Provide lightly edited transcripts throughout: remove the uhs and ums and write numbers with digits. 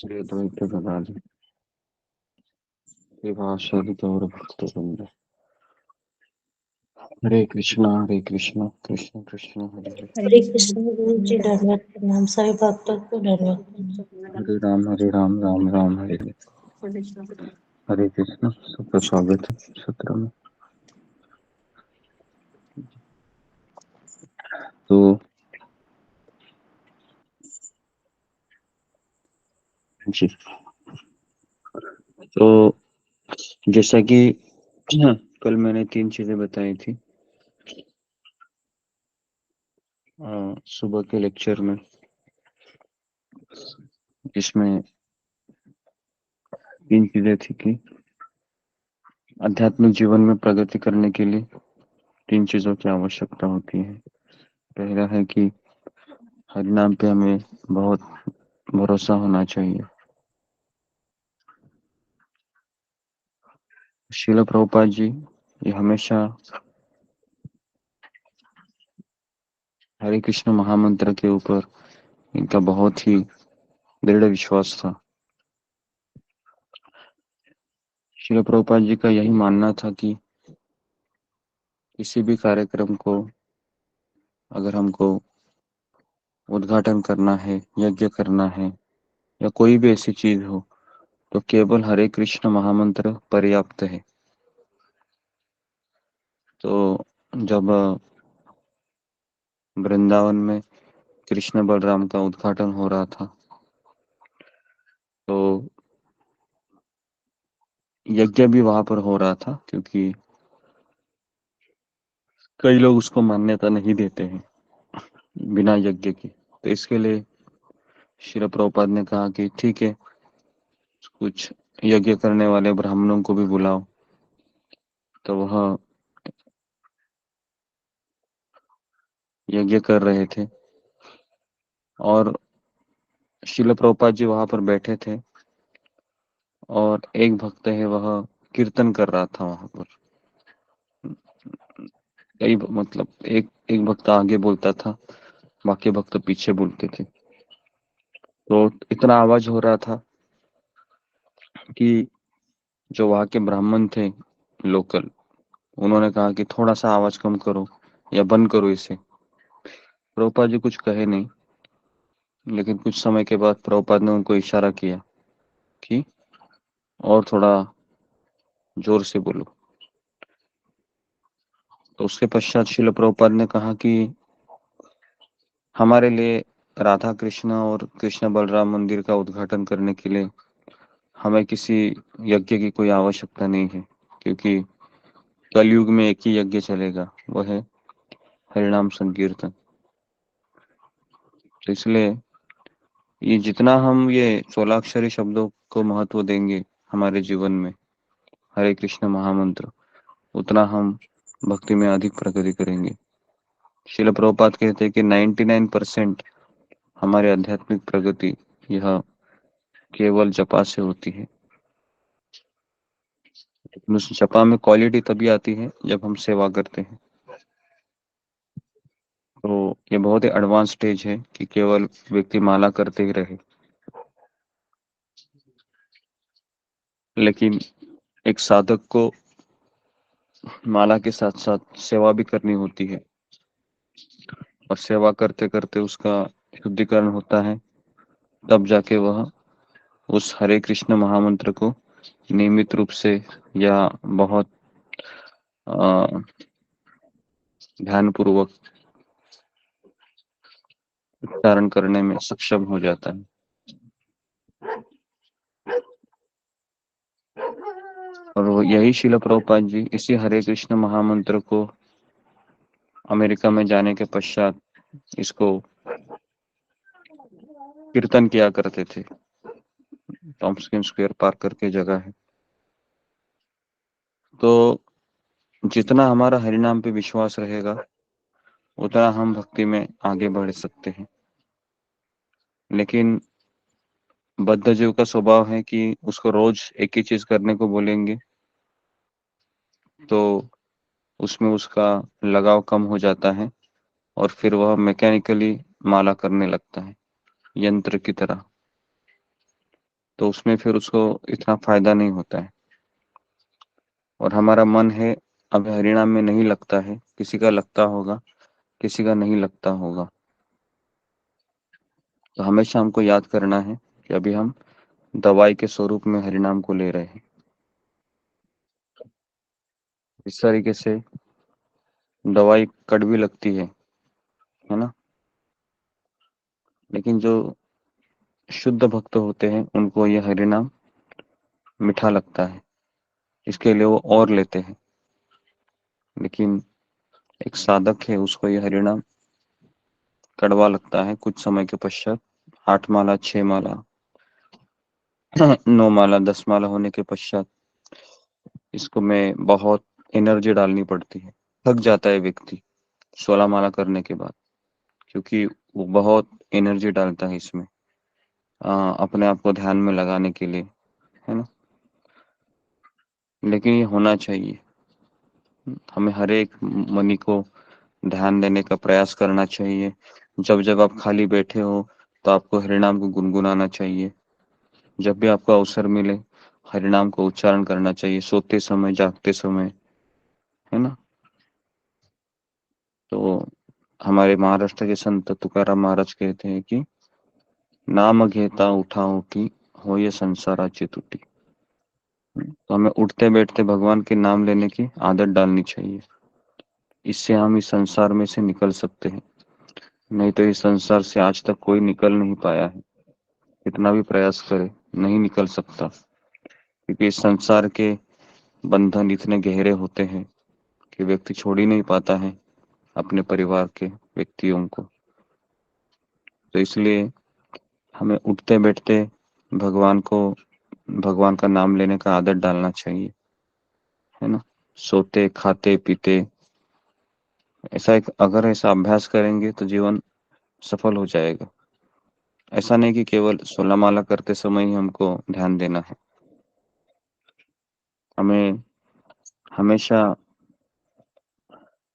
श्री अद्वैत गदाधर श्रीवासदि गौर भक्तवृंद। हरे कृष्णा कृष्ण कृष्ण हरे हरे, हरे कृष्ण। गुरु जी धन्यवाद, प्रणाम। सभी भक्तों को धन्यवाद। हरे राम राम राम हरे हरे। हरे कृष्ण। सबका स्वागत है सत्र में। तो जी, तो जैसा कि कल मैंने 3 चीजें बताई थी सुबह के लेक्चर में, जिसमें 3 चीजें थी कि आध्यात्मिक जीवन में प्रगति करने के लिए 3 चीजों की आवश्यकता होती है। पहला है कि हरिनाम पे हमें बहुत भरोसा होना चाहिए। श्रील प्रभुपाद जी ये हमेशा हरे कृष्ण महामंत्र के ऊपर इनका बहुत ही दृढ़ विश्वास था। श्रील प्रभुपाद जी का यही मानना था कि किसी भी कार्यक्रम को अगर हमको उद्घाटन करना है, यज्ञ करना है या कोई भी ऐसी चीज हो, तो केवल हरे कृष्ण महामंत्र पर्याप्त है। तो जब वृंदावन में कृष्ण बलराम का उद्घाटन हो रहा था, तो यज्ञ भी वहां पर हो रहा था, क्योंकि कई लोग उसको मान्यता नहीं देते हैं बिना यज्ञ के। तो इसके लिए श्रील प्रभुपाद ने कहा कि ठीक है, कुछ यज्ञ करने वाले ब्राह्मणों को भी बुलाओ। तो वह यज्ञ कर रहे थे और श्रील प्रभुपाद जी वहां पर बैठे थे और एक भक्त है वह कीर्तन कर रहा था वहां पर। कई मतलब एक एक भक्त आगे बोलता था, बाकी भक्त पीछे बोलते थे। तो इतना आवाज हो रहा था कि जो वहां के ब्राह्मण थे लोकल, उन्होंने कहा कि थोड़ा सा आवाज कम करो या बंद करो इसे। प्रभुपाद जी कुछ कहे नहीं, लेकिन कुछ समय के बाद प्रभुपाद ने उनको इशारा किया कि और थोड़ा जोर से बोलो। तो उसके पश्चात श्रील प्रभुपाद ने कहा कि हमारे लिए राधा कृष्ण और कृष्ण बलराम मंदिर का उद्घाटन करने के लिए हमें किसी यज्ञ की कोई आवश्यकता नहीं है, क्योंकि कलयुग में एक ही यज्ञ चलेगा, वह है हरिनाम संकीर्तन। तो इसलिए ये जितना हम ये 16 अक्षरी शब्दों को महत्व देंगे हमारे जीवन में, हरे कृष्ण महामंत्र, उतना हम भक्ति में अधिक प्रगति करेंगे। श्रील प्रभुपाद कहते हैं कि 99% हमारी आध्यात्मिक प्रगति यह केवल जपा से होती है। उस जपा में क्वालिटी तभी आती है जब हम सेवा करते हैं। तो ये बहुत ही एडवांस स्टेज है कि केवल व्यक्ति माला करते ही रहे, लेकिन एक साधक को माला के साथ साथ सेवा भी करनी होती है, और सेवा करते करते उसका शुद्धिकरण होता है। तब जाके वह उस हरे कृष्ण महामंत्र को नियमित रूप से या बहुत ध्यान पूर्वक उच्चारण करने में सक्षम हो जाता है। और यही श्रील प्रभुपाद जी इसी हरे कृष्ण महामंत्र को अमेरिका में जाने के पश्चात इसको कीर्तन किया करते थे। टॉम्स्किन स्क्वायर पार्क करके जगह है। तो जितना हमारा हरिनाम पे विश्वास रहेगा, उतना हम भक्ति में आगे बढ़ सकते हैं। लेकिन बद्ध जीव का स्वभाव है कि उसको रोज एक ही चीज करने को बोलेंगे तो उसमें उसका लगाव कम हो जाता है, और फिर वह मैकेनिकली माला करने लगता है, यंत्र की तरह। तो उसमें फिर उसको इतना फायदा नहीं होता है। और हमारा मन है अब हरिनाम में नहीं लगता है, किसी का लगता होगा, किसी का नहीं लगता होगा। तो हमेशा हमको याद करना है कि अभी हम दवाई के स्वरूप में हरिनाम को ले रहे हैं। इस तरीके से दवाई कड़वी लगती है ना, लेकिन जो शुद्ध भक्त होते हैं उनको ये हरिनाम मीठा लगता है, इसके लिए वो और लेते हैं। लेकिन एक साधक है, उसको ये हरिनाम कड़वा लगता है कुछ समय के पश्चात। 8 माला, 6 माला, 9 माला, 10 माला होने के पश्चात इसको में बहुत एनर्जी डालनी पड़ती है, थक जाता है व्यक्ति 16 माला करने के बाद, क्योंकि वो बहुत एनर्जी डालता है इसमें, अपने आप को ध्यान में लगाने के लिए, है ना। लेकिन ये होना चाहिए, हमें हर एक मनी को ध्यान देने का प्रयास करना चाहिए। जब जब आप खाली बैठे हो तो आपको हरिनाम को गुनगुनाना चाहिए। जब भी आपको अवसर मिले हरिनाम को उच्चारण करना चाहिए, सोते समय, जागते समय, है ना। तो हमारे महाराष्ट्र के संत तुकाराम महाराज कहते हैं कि नाम घेता उठा उठी हो ये संसाराची तुटी। तो हमें उठते बैठते भगवान के नाम लेने की आदत डालनी चाहिए, इससे हम इस संसार में से निकल सकते हैं। नहीं तो इस संसार से आज तक कोई निकल नहीं पाया है, कितना भी प्रयास करे नहीं निकल सकता, क्योंकि इस संसार के बंधन इतने गहरे होते हैं कि व्यक्ति छोड़ ही नहीं पाता है अपने परिवार के व्यक्तियों को। तो इसलिए हमें उठते बैठते भगवान को, भगवान का नाम लेने का आदत डालना चाहिए, है ना। सोते खाते पीते, ऐसा एक अगर ऐसा अभ्यास करेंगे तो जीवन सफल हो जाएगा। ऐसा नहीं कि केवल 16 माला करते समय ही हमको ध्यान देना है, हमें हमेशा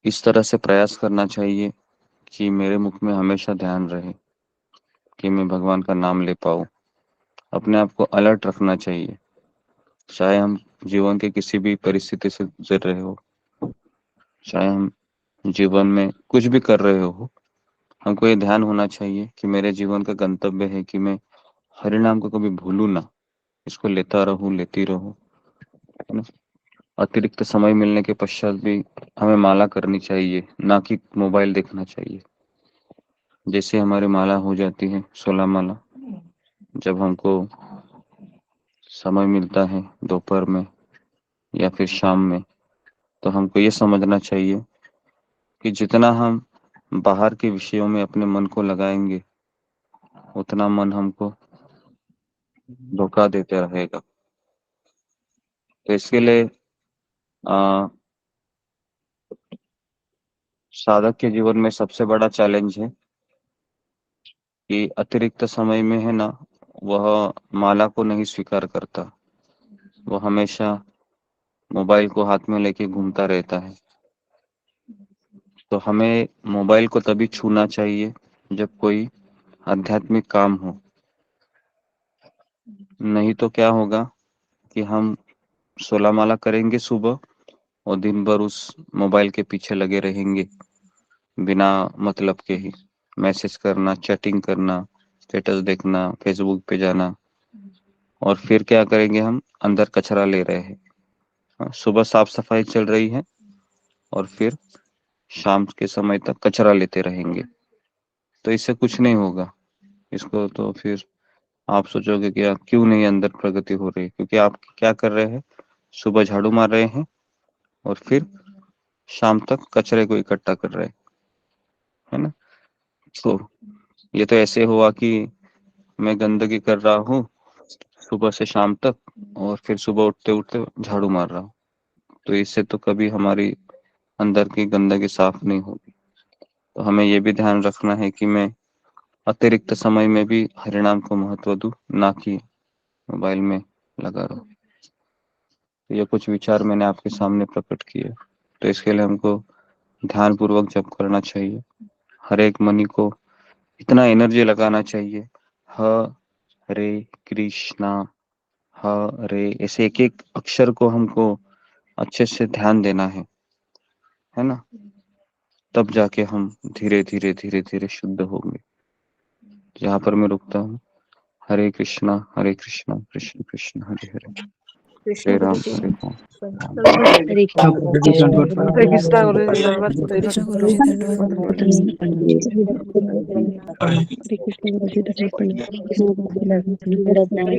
इस तरह से प्रयास करना चाहिए कि मेरे मुख में हमेशा ध्यान रहे, कि मैं भगवान का नाम ले पाऊँ। अपने आप को अलर्ट रखना चाहिए, चाहे हम जीवन के किसी भी परिस्थिति से गुजर रहे हो, चाहे हम जीवन में कुछ भी कर रहे हो, हमको ये ध्यान होना चाहिए कि मेरे जीवन का गंतव्य है कि मैं हरिनाम को कभी भूलूं ना, इसको लेता रहूं, लेती रहूं, है ना। अतिरिक्त समय मिलने के पश्चात भी हमें माला करनी चाहिए, ना कि मोबाइल देखना चाहिए। जैसे हमारी माला हो जाती है 16 माला, जब हमको समय मिलता है दोपहर में या फिर शाम में, तो हमको ये समझना चाहिए कि जितना हम बाहर के विषयों में अपने मन को लगाएंगे, उतना मन हमको धोखा देते रहेगा। तो इसके लिए आ, साधक के जीवन में सबसे बड़ा चैलेंज है कि अतिरिक्त समय में है ना, वह माला को नहीं स्वीकार करता, वो हमेशा मोबाइल को हाथ में लेके घूमता रहता है। तो हमें मोबाइल को तभी छूना चाहिए जब कोई आध्यात्मिक काम हो, नहीं तो क्या होगा कि हम 16 माला करेंगे सुबह और दिन भर उस मोबाइल के पीछे लगे रहेंगे, बिना मतलब के ही मैसेज करना, चैटिंग करना, स्टेटस देखना, फेसबुक पे जाना, और फिर क्या करेंगे, हम अंदर कचरा ले रहे हैं। हाँ, सुबह साफ सफाई चल रही है और फिर शाम के समय तक कचरा लेते रहेंगे, तो इससे कुछ नहीं होगा। इसको तो फिर आप सोचोगे कि आप क्यों नहीं अंदर प्रगति हो रही, क्योंकि आप क्या कर रहे हैं, सुबह झाड़ू मार रहे हैं और फिर शाम तक कचरे को इकट्ठा कर रहे हैं, है ना। तो ये तो ऐसे हुआ कि मैं गंदगी कर रहा हूँ सुबह से शाम तक और फिर सुबह उठते उठते झाड़ू मार रहा हूँ, तो इससे तो कभी हमारी अंदर की गंदगी साफ नहीं होगी। तो हमें ये भी ध्यान रखना है कि मैं अतिरिक्त समय में भी हरिनाम को महत्व दूं, ना कि मोबाइल में लगा रहूं। तो ये कुछ विचार मैंने आपके सामने प्रकट किए। तो इसके लिए हमको ध्यान पूर्वक जप करना चाहिए, हर एक मनी को इतना एनर्जी लगाना चाहिए, हरे कृष्णा हाँ अरे, ऐसे एक एक अक्षर को हमको अच्छे से ध्यान देना है ना? तब जाके हम धीरे धीरे धीरे धीरे शुद्ध होंगे। यहाँ पर मैं रुकता हूँ। हरे कृष्णा कृष्ण कृष्ण हरे हरे, कृष्ण हरे गुरु राम जी। हरे राम। हरे कृष्ण हरे कृष्णा गुरु जी धन्यवाद हरे कृष्ण गुरु जी धन्यवाद। हरे कृष्ण गुरु जी धन्यवाद।